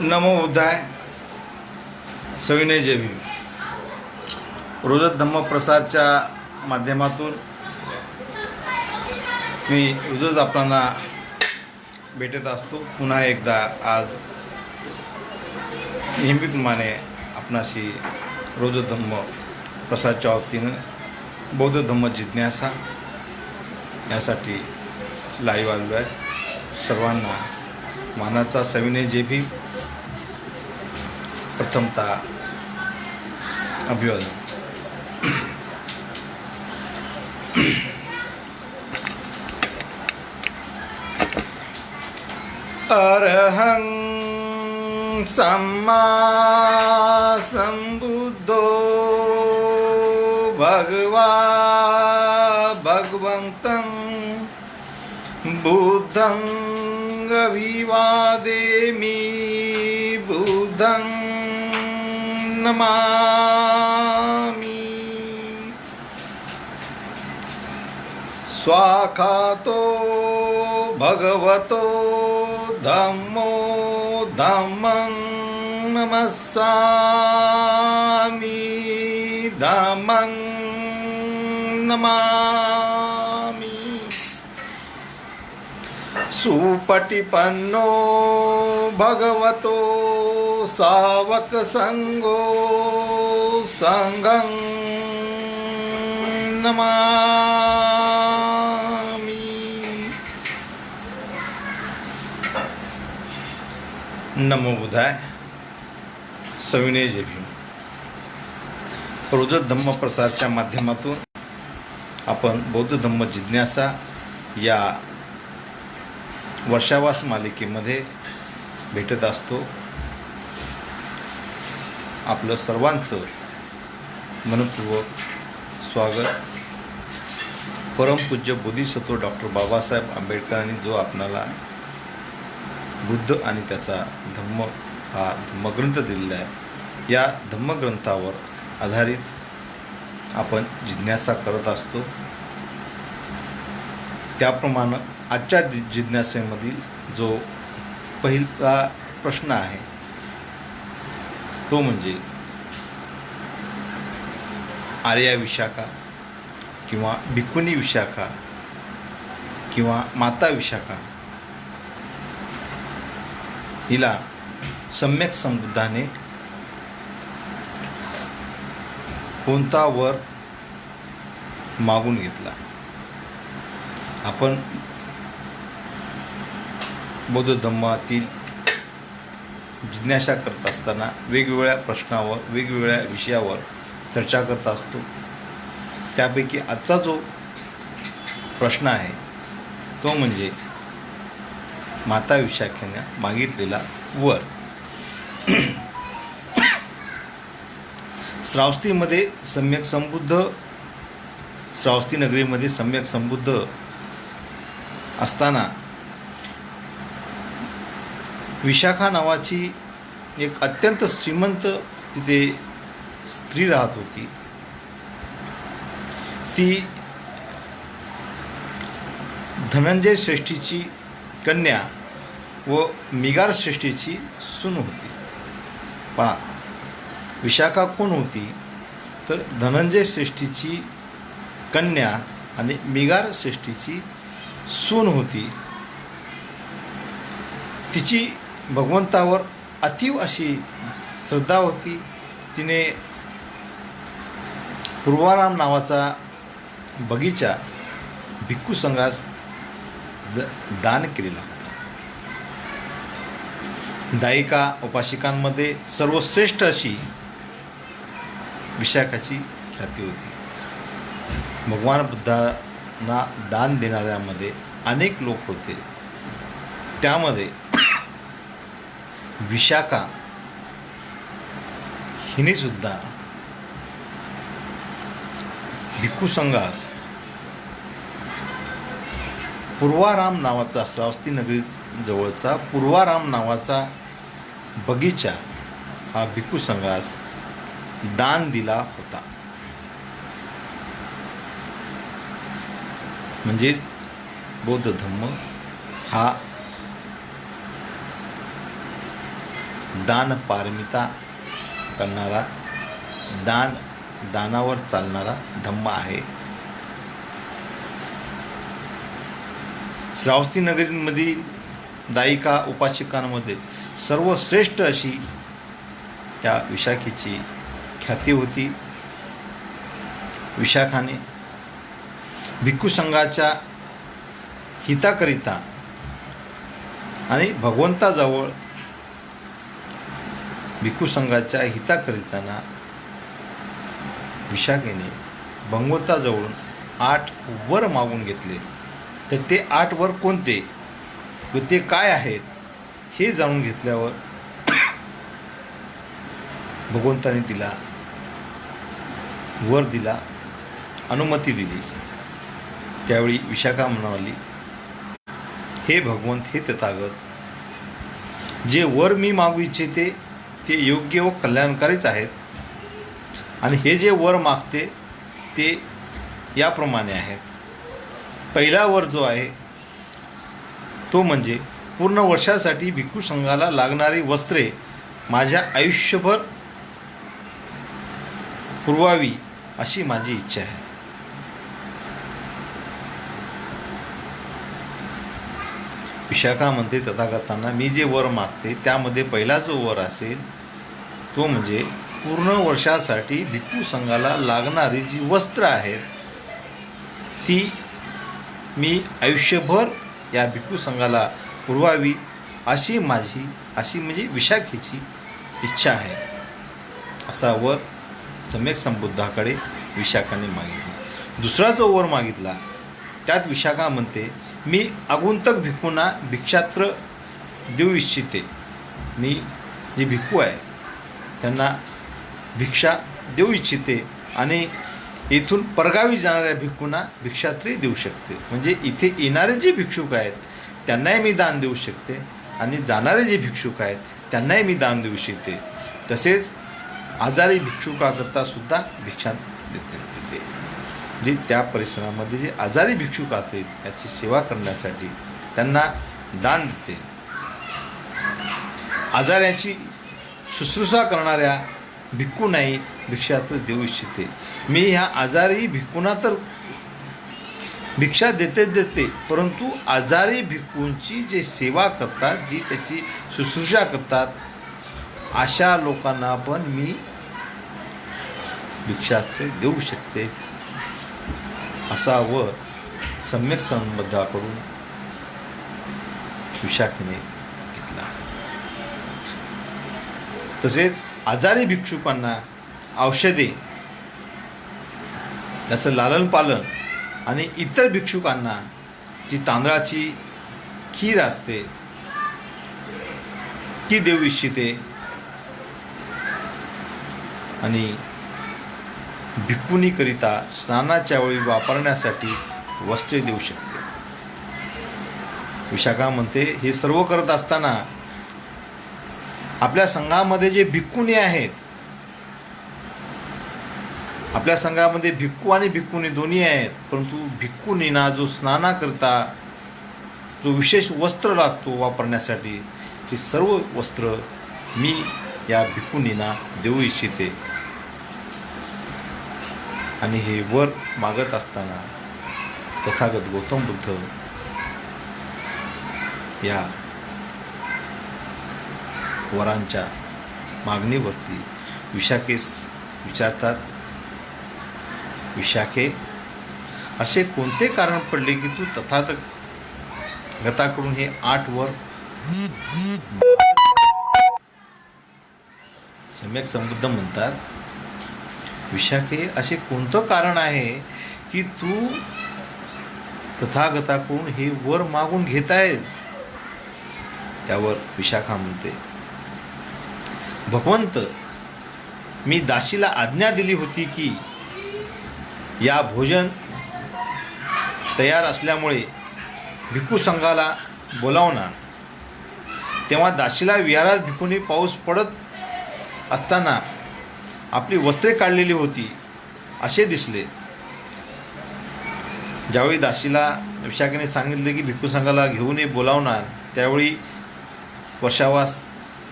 नमो बुद्धाय. सविनय जय भीम. रोजच धम्म प्रसारच्या माध्यमातून मी रोजच आपणाला भेटत असतो. पुन्हा एकदा आज नेहमीप्रमाणे आपणाशी रोज धम्म प्रसारच्या वतीनं बौद्ध धम्म जिज्ञासा यासाठी लाईव्ह आलो आहे. सर्वांना मानाचा सविनय जय भीम. प्रथमतः अभिवादन. अरहं सम्मा संबुद्धो भगवा भगवन्तं बुद्धं अभिवादेमि बुद्धं नमामि. स्वाखातो भगवतो धम्मो धम्मं नमस्सामि धम्मं नमामि. सुपटिपन्नो भगवतो सावक संगो संघं नमामि. नमो बुद्धाय. सविनय जय भीम. रोजच धम्म प्रसारच्या माध्यमातून आपण बौद्ध धम्म जिज्ञासा या वर्षावास मालिकेमध्ये भेटत असतो. आपलं सर्वांचं मनपूर्वक स्वागत. परमपूज्य बोधिसत्व डॉक्टर बाबासाहेब आंबेडकरांनी जो आपणाला बुद्ध आणि त्याचा धम्म हा धम्मग्रंथ दिलेला आहे, या धम्मग्रंथावर आधारित आपण जिज्ञासा करत असतो. त्याप्रमाणे आजच्या जिज्ञासेमधील जो पहिला प्रश्न आहे तो म्हणजे आर्या विशाखा किंवा भिक्खुनी विशाखा किंवा माता विशाखा हिला सम्यक संबुद्धाने कोणता वर मागून घेतला? आपण बौद्ध धम्मातील जिज्ञासा करत असताना वेगवेगळ्या प्रश्नावर वेगवेगळ्या विषयावर चर्चा करत असतो. त्यापैकी आजचा जो प्रश्न आहे तो म्हणजे माता विशाखेने मागितलेला वर. श्रावस्तीमध्ये सम्यक संबुद्ध श्रावस्ती नगरीमध्ये सम्यक संबुद्ध असताना विशाखा नावाची एक अत्यंत श्रीमंत तिथे स्त्री राहत होती. ती धनंजय श्रेष्ठीची कन्या व मिगार श्रेष्ठीची सून होती. पहा, विशाखा कोण होती तर धनंजय श्रेष्ठीची कन्या आणि मिगार श्रेष्ठीची सून होती. तिची भगवंतावर अतीव अशी श्रद्धा होती. तिने पूर्वाराम नावाचा बगीचा भिक्खू संघास दान केलेला होता. दायिका उपासिकांमध्ये सर्वश्रेष्ठ अशी विशाखाची ख्याती होती. भगवान बुद्धांना दान देणाऱ्यामध्ये अनेक लोक होते. त्यामध्ये विशाखा हिने सुद्धा भिक्खू संघास पूर्वाराम नावाचा श्रावस्ती नगरी जवळचा पूर्वाराम नावाचा बगीचा हा भिक्खू संघास दान दिला होता. म्हणजेच बौद्ध धम्म हा दान पारमिता करणारा, दानावर चालणारा धम्म आहे. श्रावस्ती नगरीमधील दायिका उपासिकांमध्ये सर्वश्रेष्ठ अशी त्या विशाखेची ख्याती होती. विशाखाने भिक्खू संघाच्या हिताकरिता आणि भगवंताजवळ भिक्खू संघाच्या हिताकरिताना विशाखेने भगवंताजवळून 8 वर मागून घेतले. तर ते 8 वर कोणते व ते काय आहेत हे जाणून घेतल्यावर भगवंताने तिला वर दिला, अनुमती दिली. त्यावेळी विशाखा म्हणाली, हे भगवंत, हे तथागत, जे वर मी मागू इच्छिते ते योग्य व कल्याणकारीच आहेत. आणि हे जे वर मागते ते याप्रमाणे आहेत. पहिला वर जो आहे तो म्हणजे पूर्ण वर्षासाठी भिक्खू संघाला लागणारी वस्त्रे माझ्या आयुष्यभर पुरवावी अशी माझी इच्छा आहे. विशाखा म्हणते तथागतांना, मी जे वर मागते त्यामध्ये पहिला जो वर असेल तो म्हणजे पूर्ण वर्षासाठी भिक्खू संघाला लागणारी जी वस्त्र आहेत ती मी आयुष्यभर या भिक्खू संघाला पुरवावी अशी म्हणजे विशाखेची इच्छा आहे. असा वर सम्यक संबुद्धाकडे विशाखाने मागितला. दुसरा जो वर मागितला त्यात विशाखा म्हणते, मी आगुंतक भिक्खूंना भिक्षात्र देऊ इच्छिते. मी जे भिक्खू आहे त्यांना भिक्षा देऊ इच्छिते आणि इथून परगावी जाणाऱ्या भिक्खूंना भिक्षात्री देऊ शकते. म्हणजे इथे येणारे जे भिक्षुक आहेत त्यांनाही मी दान देऊ शकते आणि जाणारे जे भिक्षुक आहेत त्यांनाही मी दान देऊ शकते. तसेच आजारी भिक्षुकाकरता सुद्धा भिक्षा देते. जे त्या परिसरामध्ये जे आजारी भिक्षुक असतील त्याची सेवा करण्यासाठी त्यांना दान देते. आजाऱ्याची शुश्रूषा करणाऱ्या भिक्खूंनाही भिक्षात्र देऊ इच्छिते. मी ह्या आजारी भिक्खूंना तर भिक्षा देते, परंतु आजारी भिक्खूंची जे सेवा करतात, जी त्याची शुश्रूषा करतात, अशा लोकांना पण मी भिक्षात्र देऊ शकते. असा वर सम्यक संबुद्धाकडून विशाखेने घेतला. तसेच आजारी भिक्षुकांना औषधे, त्याचं लालन पालन आणि इतर भिक्षुकांना जी तांदळाची खीर असते ती देऊ इच्छिते आणि भिक्खुनीकरिता स्नानाच्या वेळी वापरण्यासाठी वस्त्रे देऊ शकते. विशाखा म्हणते, हे सर्व करत असताना आपल्या संघामध्ये जे भिक्खुनी आहेत, आपल्या संघामध्ये भिक्खू आणि भिक्खुनी दोन्ही आहेत, परंतु भिक्खुनींना जो स्नानाकरिता जो विशेष वस्त्र लागतो वापरण्यासाठी ते सर्व वस्त्र मी या भिक्खुनींना देऊ इच्छिते. आणि हे वर मागत असताना तथागत गौतम बुद्ध या वरांच्या मागणीवरती विशाखेस विचारतात, विशाखे, असे कोणते कारण पडले की तू तथागताकडून हे 8 वर सम्यक संबुद्ध म्हणतात, विशाखे, असे कोणतं कारण आहे की तू तथागताकडून हे वर मागून घेत आहेस? त्यावर विशाखा म्हणते, भगवंत, मी दासीला आज्ञा दिली होती की या भोजन तयार असल्यामुळे भिक्खू संघाला बोलावणार. तेव्हा दासीला विहारात भिक्खूंनी पाऊस पडत असताना आपली वस्त्रे काढलेली होती असे दिसले. ज्यावेळी दासीला विशाखेने सांगितले की भिक्खू संघाला घेऊन बोलावणार, त्यावेळी वर्षावास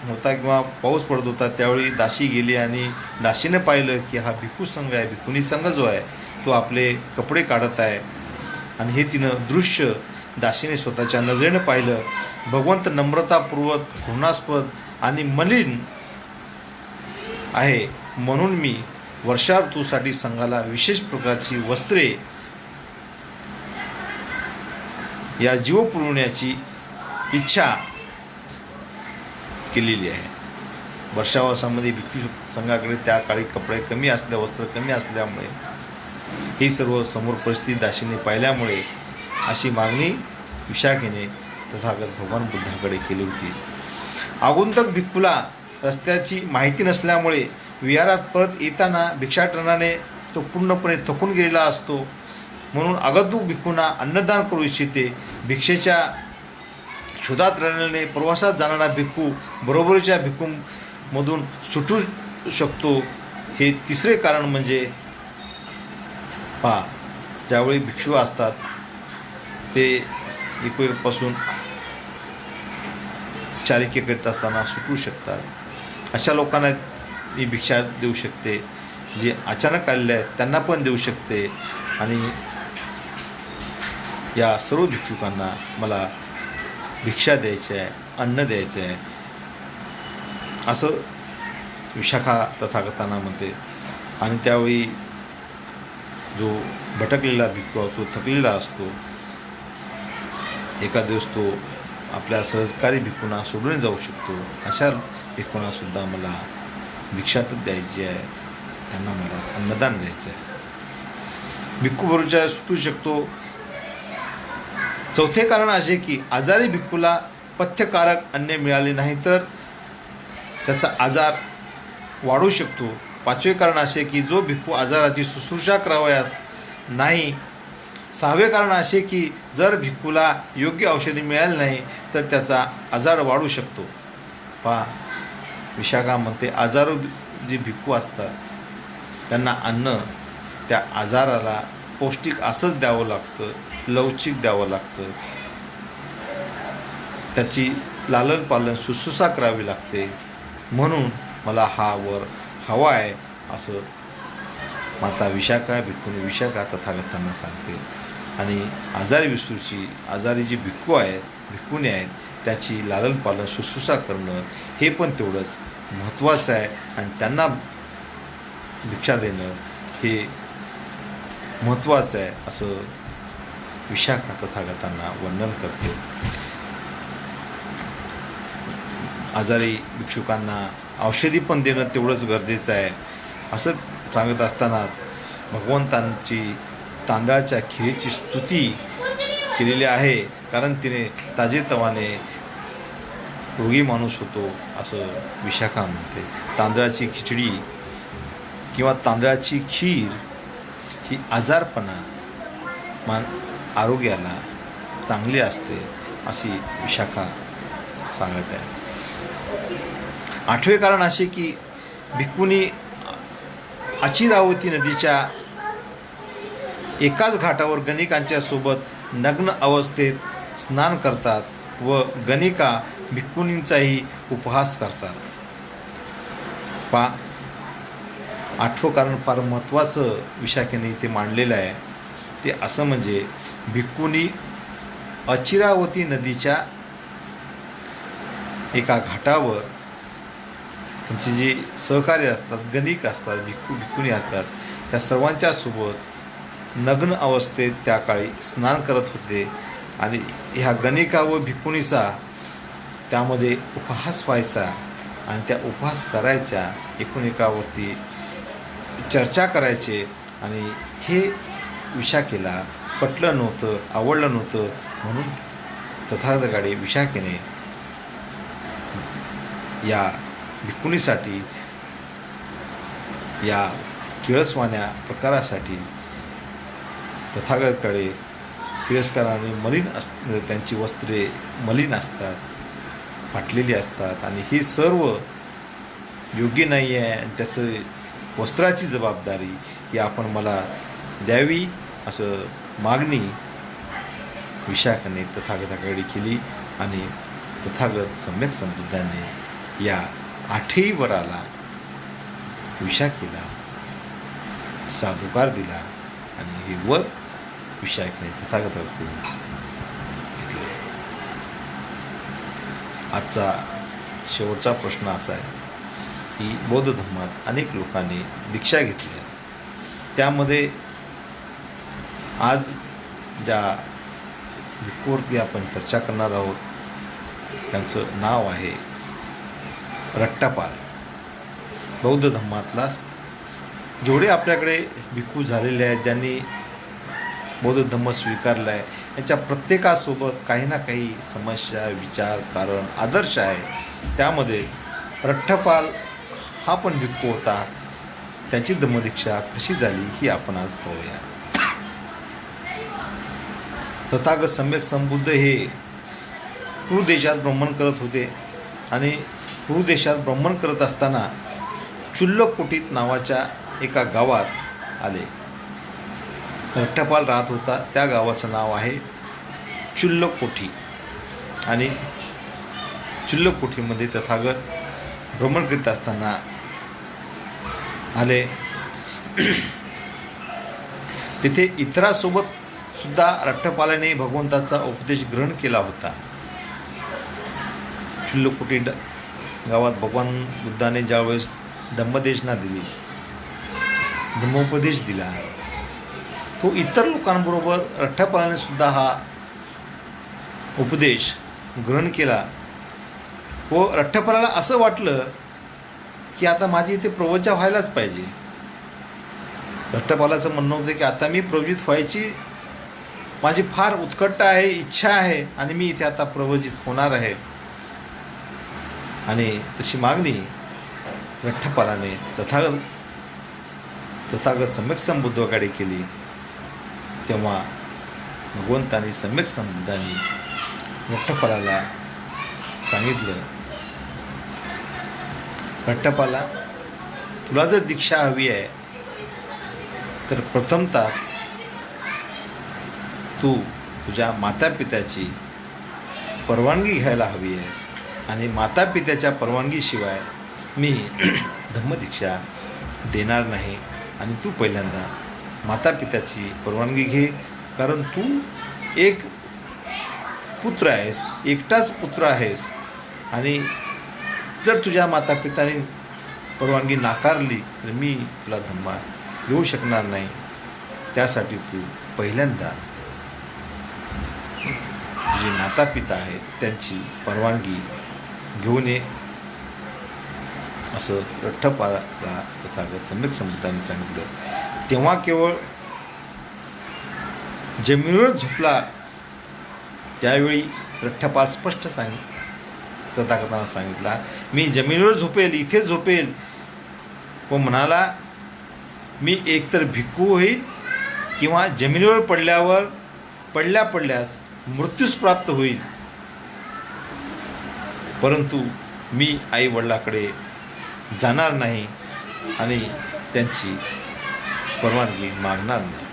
होता किंवा पाऊस पडत होता त्यावेळी दासी गेली आणि दासीने पाहिलं की हा भिक्खू संघ आहे, भिक्खुनी संघ जो आहे तो आपले कपडे काढत आहे. आणि हे तिनं दृश्य दासीने स्वतःच्या नजरेनं पाहिलं. भगवंत नम्रतापूर्वक, घृणास्पद आणि मलिन आहे म्हणून मी वर्षा ऋतूसाठी संघाला विशेष प्रकारची वस्त्रे या जीव पुरवण्याची इच्छा केलेली आहे. वर्षावासामध्ये भिक्खू संघाकडे त्या काळी कपडे कमी असल्या, वस्त्र कमी असल्यामुळे ही सर्व समोर परिस्थिती दासीने पाहिल्यामुळे अशी मागणी विशाखेने तथागत भगवान बुद्धाकडे केली होती. आगुंतक भिक्खूला रस्त्याची माहिती नसल्यामुळे विहारात परत येताना भिक्षाटनाने तो पूर्णपणे थकून गेलेला असतो. म्हणून आगंतुक भिक्खूंना अन्नदान करू इच्छिते. भिक्षेच्या शोधात राहिल्याने प्रवासात जाणारा भिक्खू बरोबरीच्या भिक्खूमधून सुटू शकतो. हे तिसरे कारण म्हणजे ज्यावेळी भिक्षू असतात ते एकमेकांपासून चारिके करीत असताना सुटू शकतात. अशा लोकांना ही भिक्षा देऊ शकते. जे अचानक आलेले आहेत त्यांना पण देऊ शकते. आणि या सर्व भिक्षुकांना मला भिक्षा द्यायची आहे, अन्न द्यायचं आहे असं विशाखा तथागतांना म्हणते. आणि त्यावेळी जो भटकलेला भिक्खू असतो, थकलेला असतो, एका दिवस तो आपल्या सहकारी भिक्खूंना सोडून जाऊ शकतो. अशा भिक्खूंना सुद्धा मला भिक्षाटच द्यायची आहे, त्यांना मला अन्नदान द्यायचं आहे. भिक्खू बरोबरच्या सुटू शकतो. चौथे कारण असे की आजारी भिक्खूला पथ्यकारक अन्न मिळाले नाही तर त्याचा आजार वाढू शकतो. पाचवे कारण असे की जो भिक्खू आजाराची शुश्रूषा करावयास नाही. सहावे कारण असे की जर भिक्खूला योग्य औषधी मिळाली नाही तर त्याचा आजार वाढू शकतो. विशाखा म्हणते आजारू जे भिक्खू असतात त्यांना अन्न त्या आजाराला पौष्टिक असंच द्यावं लागतं, लवचिक द्यावं लागतं. त्याची लालन पालन शुश्रूषा करावी लागते. म्हणून मला हा वर हवा आहे असं माता विशाखा भिक्खुनी विशाखा तथागतांना सांगते. आणि आजारी जी भिक्खू आहेत, भिक्खुनी आहेत त्याची लालन पालन शुश्रूषा करणं हे पण तेवढंच महत्त्वाचं आहे. आणि त्यांना भिक्षा देणं हे महत्त्वाचं आहे असं विशाखा तथागतांना वर्णन करते. आजारी भिक्षुकांना औषधी पण देणं तेवढंच गरजेचं आहे असं सांगत असतानाच भगवंतांची तांदळाच्या खिरीची स्तुती केलेली आहे. कारण तिने ताजेतवाने रोगी माणूस होतो असं विशाखा म्हणते. तांदळाची खिचडी किंवा तांदळाची खीर ही आजारपणात आरोग्याला चांगली असते अशी विशाखा सांगत आहे. आठवे कारण असे की भिक्खुनी अचिरावती नदीच्या एकाच घाटावर गणिकांच्या सोबत नग्न अवस्थेत स्नान करतात व गणिका भिक्खुनींचाही उपहास करतात. आठवं कारण फार महत्त्वाचं विशाखेने इथे मांडलेलं आहे. ते असं म्हणजे भिक्खुनी अचिरावती नदीच्या एका घाटावर त्यांचे जे सहकारी असतात, गणिक असतात, भिक्खुनी असतात त्या सर्वांच्या सोबत नग्न अवस्थेत त्या काळी स्नान करत होते. आणि ह्या गणिका व भिक्खुनीचा त्यामध्ये उपहास व्हायचा आणि त्या उपहास करायच्या, एकूणएकावरती चर्चा करायचे. आणि हे विशाखेला पटलं नव्हतं, आवडलं नव्हतं. म्हणून तथागताकडे विशाखेने या भिक्खुनीसाठी या किळसवाण्या प्रकारासाठी तथागताकडे तिरस्काराने मलिन त्यांची वस्त्रे मलिन असतात, फाटलेली असतात आणि ही सर्व योग्य नाही आहे. आणि त्याचं वस्त्राची जबाबदारी ही आपण मला द्यावी असं मागणी विशाखाने तथागताकडे केली. आणि तथागत सम्यक संबुद्धाने या 8ही वराला विषा केला, साधुकार दिला आणि हे वर विषयाकडे तथागताकडून घेतले. आजचा शेवटचा प्रश्न असा आहे की बौद्ध धर्मात अनेक लोकांनी दीक्षा घेतल्या. त्यामध्ये आज ज्या भिक्खूवरती आपण चर्चा करणार आहोत त्यांचं नाव आहे रट्टापाल. बौद्ध धर्मातला जेवढे आपल्याकडे भिक्खू झालेले आहेत, ज्यांनी बौद्ध धर्म स्वीकारला आहे, यांच्या प्रत्येकासोबत काही ना काही समस्या, विचार, कारण, आदर्श आहे. त्यामध्येच रट्टपाल हा पण भिक्खू होता. त्याची धम्मदीक्षा कशी झाली ही आपण आज पाहूया. तथागत सम्यक संबुद्ध हे कुरु देशात भ्रमण करत होते आणि कुरु देशात भ्रमण करत असताना चुल्लकोटीत नावाच्या एका गावात आले. रट्टपाल राहत होता त्या गावाचं नाव आहे चुल्लकोठी आणि चुल्लकोठीमध्ये तथागत भ्रमण करीत असताना आले. तिथे इतरांसोबत सुद्धा रट्टपालाने भगवंताचा उपदेश ग्रहण केला होता. चुल्लकोटी गावात भगवान बुद्धाने ज्यावेळेस धम्मदेशना दिली, धम्मोपदेश दिला, तो इतर लोकांबरोबर रट्टपालाने सुद्धा हा उपदेश ग्रहण केला. व रट्टपालाला असं वाटलं की आता माझी इथे प्रवज्जा व्हायलाच पाहिजे. रट्टपालाचं म्हणणं होतं की आता मी प्रवजित व्हायची माझी फार उत्कटता आहे, इच्छा आहे आणि मी इथे आता प्रवजित होणार आहे. आणि तशी मागणी रट्टपालाने तथागत सम्यक संबुद्धाकडे केली. तेव्हा भगवंताने सम्यक संबुद्धांनी रट्टपालाला सांगितलं, रट्टपाला, तुला जर दीक्षा हवी आहे तर प्रथमतः तू तुझ्या मातापित्याची परवानगी घ्यायला हवी आहेस आणि मातापित्याच्या परवानगीशिवाय मी धम्मदीक्षा देणार नाही. आणि तू पहिल्यांदा मातापित्याची परवानगी घे, कारण तू एक पुत्र आहेस, एकटाच पुत्र आहेस आणि जर तुझ्या मातापित्याने परवानगी नाकारली तर मी तुला धम्म घेऊ शकणार नाही. त्यासाठी तू पहिल्यांदा तुझे मातापिता आहेत त्यांची परवानगी घेऊन ये, असं रट्टपालाला तथागत सम्यक संबुद्धांनी सांगितलं. तेव्हा केवळ जमिनीवर झोपला त्यावेळी रट्टपाल स्पष्ट तथागतांना सांगितला, मी जमिनीवर झोपेल, इथे झोपेल. व म्हणाला, मी एकतर भिक्खू होईल किंवा जमिनीवर पडल्यास मृत्यूस प्राप्त होईल, परंतु मी आई वडिलाकडे जाणार नाही आणि त्यांची परवानगी मागणार नाही.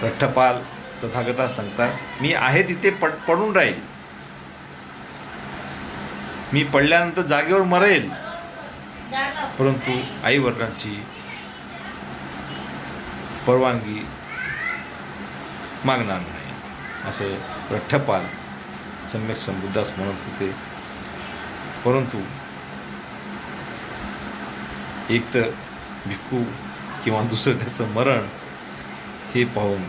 रट्टपाल तथागतास सांगतात, मी आहे तिथे पडून राहील, मी पडल्यानंतर जागेवर मरेल, परंतु आई वडिलांची परवानगी मागणार नाही, असं रट्टपाल सम्यक संबुद्धास म्हणत होते. परंतु एक तर भिक्खू किंवा दुसरं त्याचं मरण हे पाहून,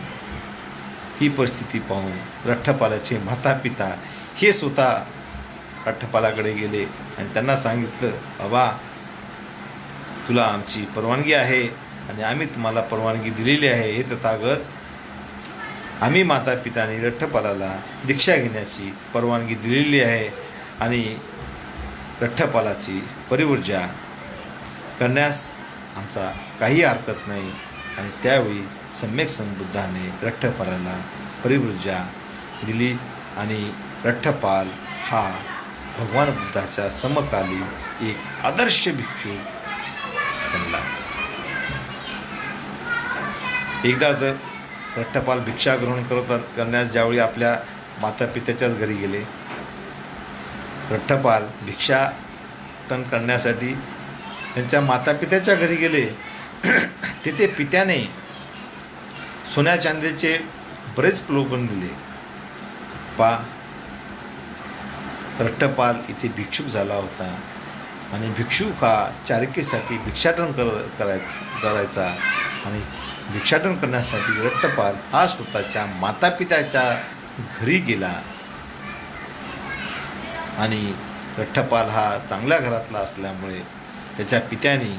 ही परिस्थिती पाहून रट्टपालाचे मातापिता हे स्वतः रट्टपालाकडे गेले आणि त्यांना सांगितलं, बाबा, तुला आमची परवानगी आहे आणि आम्ही तुम्हाला परवानगी दिलेली आहे. हे तथागत, आम्ही मातापितांनी रट्टपालाला दीक्षा घेण्याची परवानगी दिलेली आहे आणि रट्टपालाची परिवर्जा करण्यास आमचा काही हरकत नाही. आणि त्यावेळी सम्यक संबुद्धाने रट्टपालाला परिवर्जा दिली आणि रट्टपाल हा भगवान बुद्धाच्या समकालीन एक आदर्श भिक्षू बनला. एकदा जर रट्टपाल भिक्षा ग्रहण करण्यास ज्यावेळी आपल्या मातापित्याच्याच घरी गेले, रट्टपाल भिक्षा भिक्षाटन करण्यासाठी त्यांच्या मातापित्याच्या घरी गेले. तिथे पित्याने सोन्या चांदीचे बरेच प्रलोभन दिले. रट्टपाल इथे भिक्षुक झाला होता आणि भिक्षुक हा चारिकेसाठी भिक्षाटन करायचा आणि भिक्षाटन करण्यासाठी रट्टपाल हा स्वतःच्या मातापित्याच्या घरी गेला. आणि रट्टपाल हा चांगल्या घरातला असल्यामुळे त्याच्या पित्याने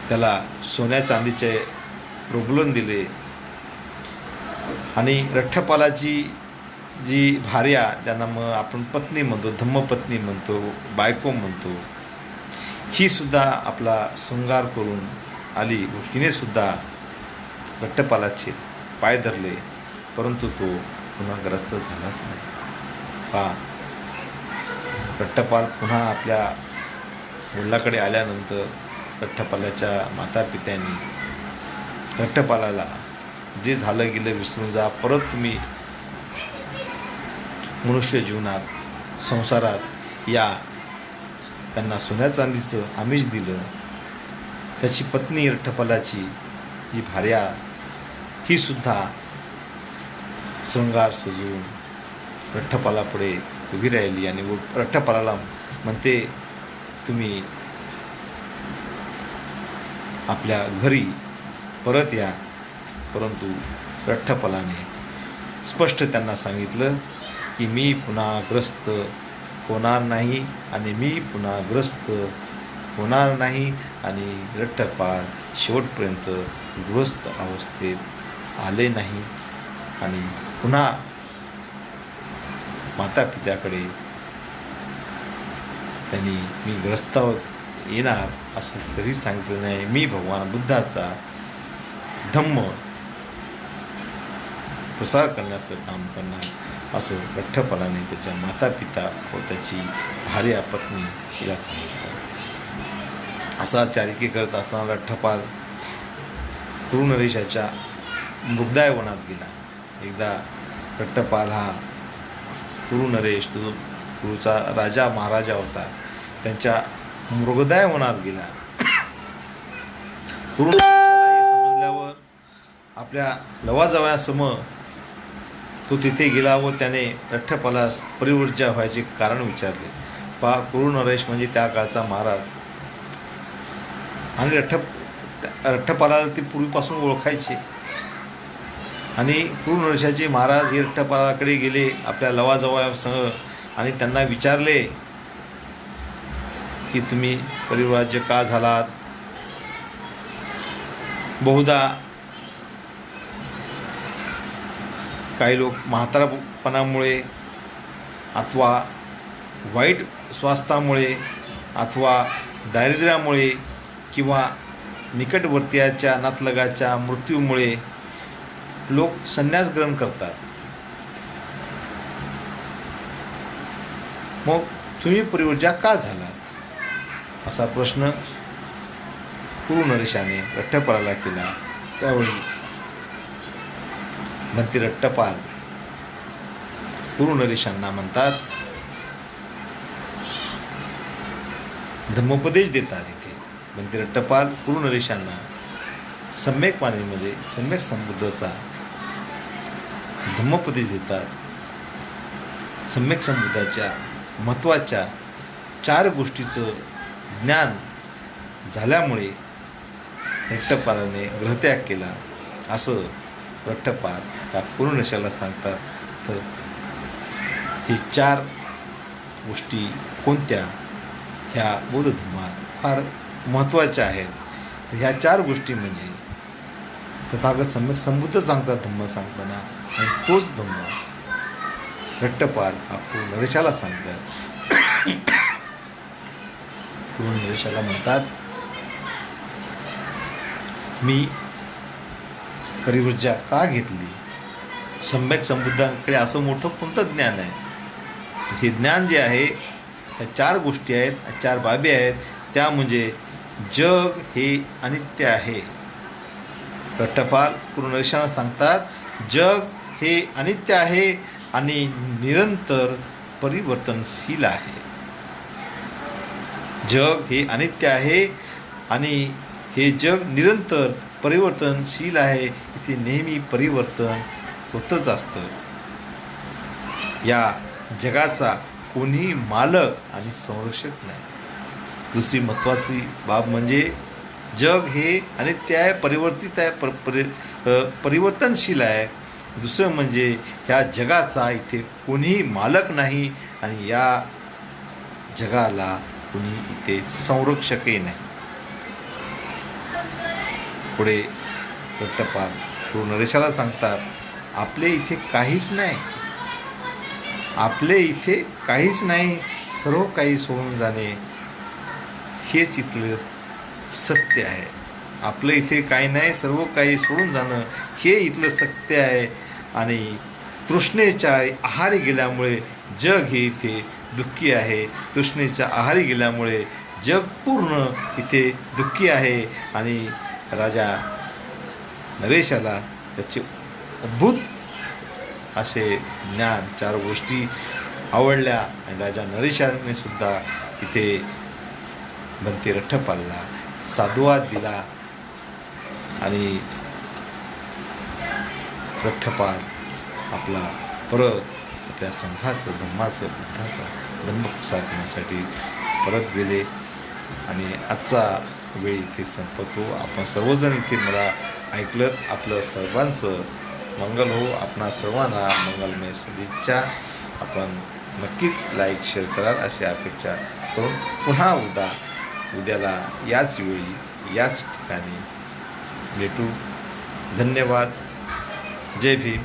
त्याला सोन्या चांदीचे प्रलोभन दिले. आणि रट्टपालाची जी भार्या, ज्यांना मग आपण पत्नी म्हणतो, धम्मपत्नी म्हणतो, बायको म्हणतो, ही सुद्धा आपला शृंगार करून आली व तिने सुद्धा रट्टपालाचे पाय धरले, परंतु तो पुन्हा ग्रस्त झालाच नाही. रट्टपाल पुन्हा आपल्या वडिलाकडे आल्यानंतर रट्टपालाच्या मातापित्यांनी रट्टपालाला जे झालं गेलं विसरून जा, परत तुम्ही मनुष्य जीवनात संसारात या, त्यांना सोन्या चांदीचं आमिष दिलं. त्याची पत्नी रट्टपालाची जी भार्या ही सुद्धा शृंगार सजून रट्टपालापुढे उभी राहिली आणि रट्टपालाला म्हणते, तुम्ही आपल्या घरी परत या. परंतु रट्टपालाने स्पष्ट त्यांना सांगितलं की मी पुन्हा ग्रस्त होणार नाही आणि मी पुन्हा ग्रस्त होणार नाही. आणि रट्टपाल शेवटपर्यंत गृहस्थ अवस्थेत आले नाही आणि पुन्हा मातापित्याकडे त्यांनी मी ग्रस्तावत येणार असं कधीच सांगितलं नाही. मी भगवान बुद्धाचा धम्म प्रसार करण्याचं काम करणार असं रट्टपालाने त्याच्या मातापिता व त्याची भार्या पत्नी हिला सांगितलं. असा चारिकी करत असताना रट्टपाल कुरुनरेशाच्या मृगदाय वनात गेला. एकदा रट्टपाल हा कुरुनरेश कुरुचा राजा महाराजा होता, त्यांच्या मृगदाय वनात गेला. कुरुनरेशाला हे समजल्यावर आपल्या लवाजव्यासमोर तो तिथे गेला व त्याने रट्टपालास परिव्रज्या व्हायचे कारण विचारले. कुरुनरेश म्हणजे त्या काळचा महाराज आणि रट्टपालाला ते पूर्वीपासून ओळखायचे. आणि कुरुनरेशाचे महाराज हे रट्टपालाकडे गेले आपल्या लवाजवासह आणि त्यांना विचारले की तुम्ही परिव्राज्य का झालात. बहुधा काही लोक म्हातारपणामुळे अथवा वाईट स्वास्थ्यामुळे अथवा दारिद्र्यामुळे किंवा निकटवर्तीयाच्या नातलगाच्या मृत्यूमुळे लोक संन्यास ग्रहण करतात. मग तुम्ही परिव्राज्या का झालात असा प्रश्न कुरुनरेशाने रट्टपालाला केला. त्यावेळी म्हणते रट्टपाल कुरुनरेशांना म्हणतात, धम्मोपदेश देतात. इथे म्हणते रट्टपाल कुरुनरेशांना सम्यक वाणीमध्ये सम्यक संबुद्धाचा धम्मोपदेश देतात. सम्यक संबुद्धाच्या महत्त्वाच्या 4 गोष्टीचं ज्ञान झाल्यामुळे रट्टपालाने ग्रहत्याग केला असं रट्टपाल या कुरुनरेशाला सांगतात. तर हे 4 गोष्टी कोणत्या ह्या बौद्ध धर्मात फार महत्त्वाच्या आहेत. ह्या 4 गोष्टी म्हणजे तथागत सम्यक संबुद्ध सांगतात धम्म सांगताना, आणि तोच धम्म रट्टपाल हा कुरुनरेशाला सांगतात. कुरुनरेशाला म्हणतात, मी परिव्राज्या का घेतली. सम्यक संबुद्धांकडे असं मोठं कोणतं ज्ञान आहे. हे ज्ञान जे आहे ह्या 4 गोष्टी आहेत, 4 बाबी आहेत. त्या म्हणजे जग हे अनित्य आहे. रट्टपाल कुरुनरेशांना सांगतात, जग हे अनित्य आहे आणि निरंतर परिवर्तनशील आहे. जग हे अनित्य आहे आणि हे जग निरंतर परिवर्तनशील आहे. इथे नेहमी परिवर्तन होतच असतं. या जगाचा कोणीही मालक आणि संरक्षक नाही. दुसरी महत्त्वाची बाब म्हणजे जग हे अनित्य आहे, परिवर्तित आहे, परिवर्तनशील आहे. दुसरं म्हणजे ह्या जगाचा इथे कोणीही मालक नाही आणि या जगाला कोणी इथे संरक्षकही नाही. पुढे रट्टपाल गुरु नरेशाला सांगतात, आपले इथे काहीच नाही, आपले इथे काहीच नाही, सर्व काही सोडून जाणे हेच इथलं सत्य आहे. आपलं इथे काही नाही, सर्व काही सोडून जाणं हे इथलं सत्य आहे. आणि तृष्णेच्या आहारी गेल्यामुळे जग हे इथे दुःखी आहे. तृष्णेच्या आहारी गेल्यामुळे जग पूर्ण इथे दुःखी आहे. आणि राजा नरेशाला त्याचे अद्भुत असे ज्ञान, 4 गोष्टी आवडल्या आणि राजा नरेशाने सुद्धा इथे बनते रठ्ठपालला साधुवाद दिला. आणि रठ्ठपाल आपला परत आपल्या संघाचं, धम्माचं, बुद्धाचा धम्मप्रसार करण्यासाठी परत गेले. आणि आजचा वेळ इथे संपतो. आपण सर्वजण इथे मला ऐकलं. आपलं सर्वांचं मंगल हो. आपणा सर्वांना मंगलमय सदिच्छा. आपण नक्कीच लाईक शेअर कराल अशी अपेक्षा करून पुन्हा उद्याला याच वेळी याच ठिकाणी भेटू. धन्यवाद. जय भीम.